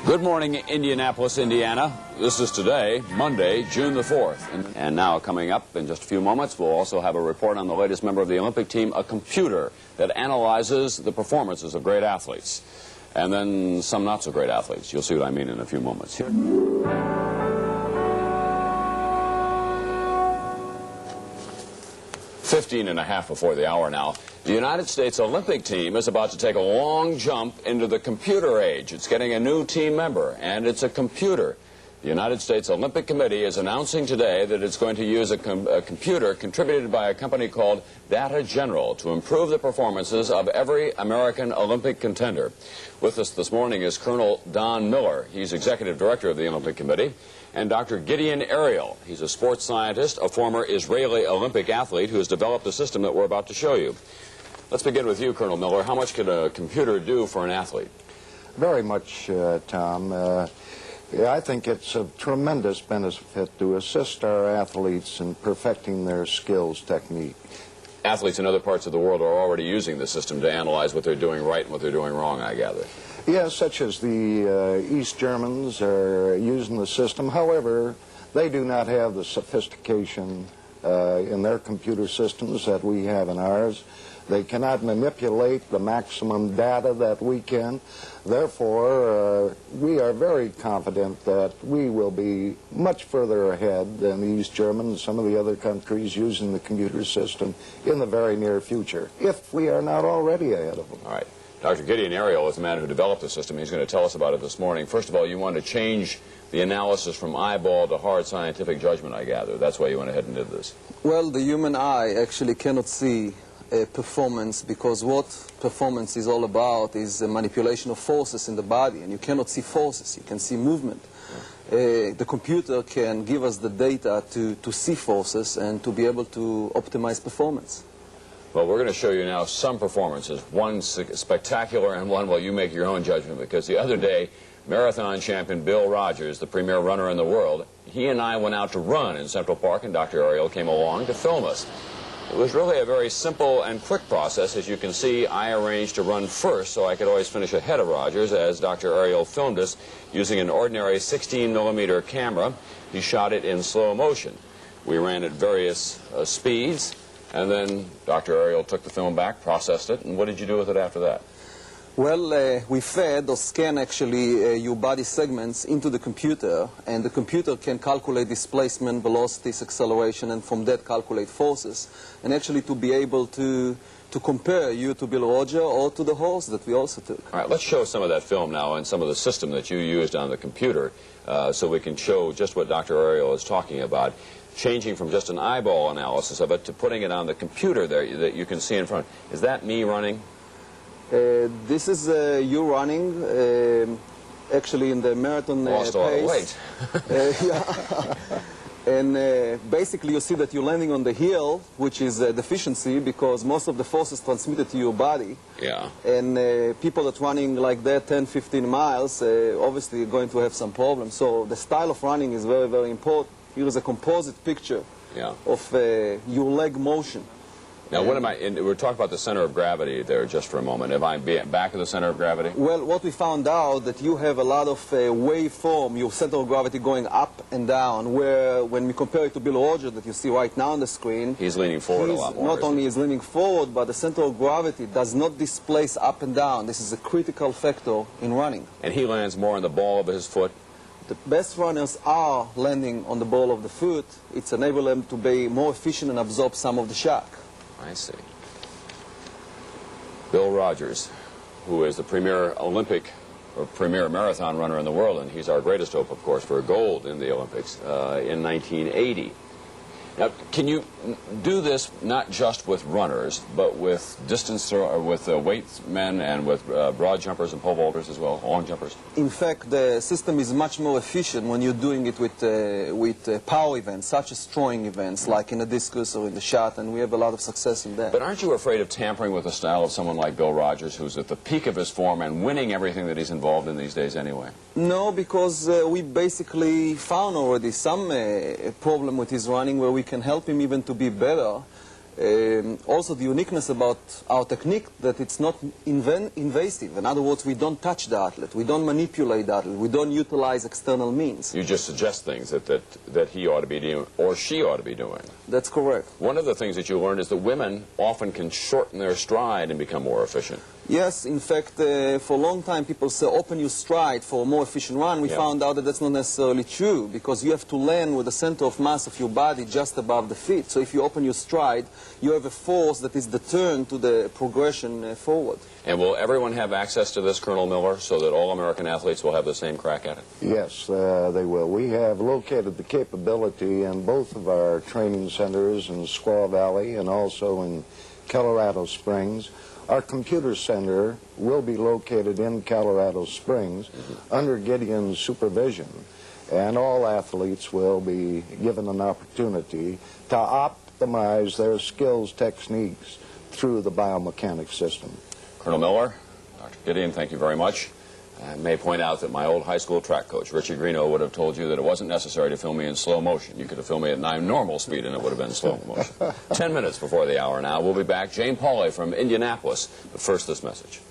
Good morning, Indianapolis, Indiana. This is today, Monday, June the 4th. And now, coming up in just a few moments, we'll also have a report on the latest member of the Olympic team, a computer that analyzes the performances of great athletes. And then some not-so-great athletes. You'll see what I mean in a few moments. Here. 15 and a half before the hour now. The United States Olympic team is about to take a long jump into the computer age. It's getting a new team member, and it's a computer. The United States Olympic Committee is announcing today that it's going to use a computer contributed by a company called Data General to improve the performances of every American Olympic contender. With us this morning is Colonel Don Miller. He's Executive Director of the Olympic Committee. And Dr. Gideon Ariel. He's a sports scientist, a former Israeli Olympic athlete who has developed the system that we're about to show you. Let's begin with you, Colonel Miller. How much can a computer do for an athlete? Very much, Tom. I think it's a tremendous benefit to assist our athletes in perfecting their skills technique. Athletes in other parts of the world are already using the system to analyze what they're doing right and what they're doing wrong, I gather. Yes, such as the East Germans are using the system. However, they do not have the sophistication in their computer systems that we have in ours. They cannot manipulate the maximum data that we can. Therefore, we are very confident that we will be much further ahead than the East Germans and some of the other countries using the computer system in the very near future, if we are not already ahead of them. All right. Dr. Gideon Ariel is the man who developed the system. He's going to tell us about it this morning. First of all, you want to change the analysis from eyeball to hard scientific judgment, I gather. That's why you went ahead and did this. Well, the human eye actually cannot see performance, because what performance is all about is the manipulation of forces in the body, and you cannot see forces, you can see movement. The computer can give us the data to see forces and to be able to optimize performance. Well, we're going to show you now some performances, one spectacular and one, well, you make your own judgment, because the other day, marathon champion Bill Rogers, the premier runner in the world, he and I went out to run in Central Park, and Dr. Ariel came along to film us. It was really a very simple and quick process. As you can see, I arranged to run first so I could always finish ahead of Rogers as Dr. Ariel filmed us using an ordinary 16mm camera. He shot it in slow motion. We ran at various speeds, and then Dr. Ariel took the film back, processed it, and what did you do with it after that? Well, we fed or scan actually your body segments into the computer, and the computer can calculate displacement, velocities, acceleration, and from that calculate forces, and actually to be able to compare you to Bill Rogers or to the horse that we also took. All right, let's show some of that film now and some of the system that you used on the computer so we can show just what Dr. Ariel is talking about, changing from just an eyeball analysis of it to putting it on the computer there that you can see in front. Is that me running? This is you running, actually in the marathon lost pace. A lot of weight. Yeah. And basically you see that you're landing on the heel, which is a deficiency because most of the force is transmitted to your body. Yeah. And people that running like that 10, 15 miles, obviously going to have some problems. So the style of running is very, very important. Here is a composite picture of your leg motion. Now, what am I, we're talking about the center of gravity there just for a moment. Am I back of the center of gravity? Well, what we found out that you have a lot of waveform, your center of gravity going up and down, where when we compare it to Bill Rogers that you see right now on the screen, he's leaning forward a lot more. Not only is leaning forward, but the center of gravity does not displace up and down. This is a critical factor in running. And he lands more on the ball of his foot. The best runners are landing on the ball of the foot. It's enabled them to be more efficient and absorb some of the shock. I see. Bill Rogers, who is the premier Olympic or premier marathon runner in the world, and he's our greatest hope, of course, for gold in the Olympics in 1980. Now, can you do this not just with runners, but with distance or with weight men and with broad jumpers and pole vaulters as well, long jumpers? In fact, the system is much more efficient when you're doing it with power events, such as throwing events, like in the discus or in the shot, and we have a lot of success in that. But aren't you afraid of tampering with the style of someone like Bill Rogers, who's at the peak of his form and winning everything that he's involved in these days anyway? No, because we basically found already some problem with his running where we can help him even to be better. Also, the uniqueness about our technique that it's not invasive. In other words, we don't touch the athlete, we don't manipulate the athlete, we don't utilize external means. You just suggest things that he ought to be doing or she ought to be doing. That's correct. One of the things that you learned is that women often can shorten their stride and become more efficient. Yes, in fact, for a long time people say open your stride for a more efficient run. We found out that that's not necessarily true, because you have to land with the center of mass of your body just above the feet. So if you open your stride, you have a force that is the turn to the progression forward. And will everyone have access to this, Colonel Miller, so that all American athletes will have the same crack at it? Yes, they will. We have located the capability in both of our training centers in Squaw Valley and also in Colorado Springs. Our computer center will be located in Colorado Springs under Gideon's supervision, and all athletes will be given an opportunity to optimize their skills techniques through the biomechanics system. Colonel Miller, Dr. Gideon, thank you very much. I may point out that my old high school track coach, Richie Greeno, would have told you that it wasn't necessary to film me in slow motion. You could have filmed me at normal speed and it would have been slow motion. 10 minutes before the hour now. We'll be back. Jane Pauley from Indianapolis. But first, this message.